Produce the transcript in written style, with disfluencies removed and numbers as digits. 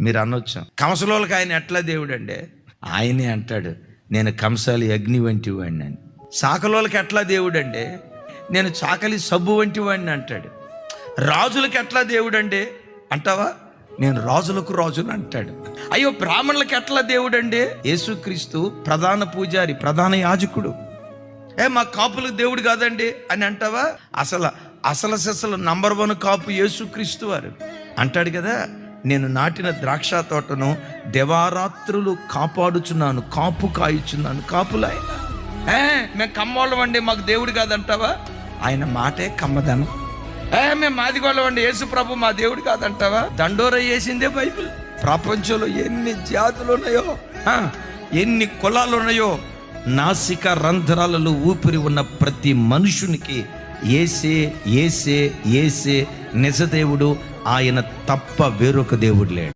మీరు అనొచ్చు, కంసలోళ్ళకి ఆయన ఎట్లా దేవుడు అండి? ఆయనే అంటాడు, నేను కంసాలి అగ్ని వంటి వాడిని అని. చాకలోళ్ళకి ఎట్లా దేవుడు అండి? నేను చాకలి సబ్బు వంటి వాడిని అంటాడు. రాజులకి ఎట్లా దేవుడు అండి అంటావా? నేను రాజులకు రాజుని అంటాడు. అయ్యో, బ్రాహ్మణులకి ఎట్లా దేవుడు అండి? యేసుక్రీస్తు ప్రధాన పూజారి, ప్రధాన యాజకుడు. మా కాపులకు దేవుడు కాదండి అని అంటావా? అసలు నంబర్ 1 కాపు యేసుక్రీస్తు వారు అంటాడు కదా, నేను నాటిన ద్రాక్ష తోటను దివారాత్రులు కాపాడుచున్నాను, కాపు కాయుచున్నాను. కాపులాయన మేము కమ్మోళ్ళం అండి, మాకు దేవుడు కాదంటావా? ఆయన మాటే కమ్మదనం. మేము మాదిగోళ్ళం అండి, యేసు ప్రభు మా దేవుడు కాదంటావా? దండోర వేసిందే బైబిల్. ప్రపంచంలో ఎన్ని జాతులు ఉన్నాయో, ఎన్ని కులాలు ఉన్నాయో, నాసిక రంధ్రాలలో ఊపిరి ఉన్న ప్రతి మనుషునికి యేసే యేసే యేసే నిజదేవుడు. ఆయన తప్ప వేరొక దేవుడు లేడు.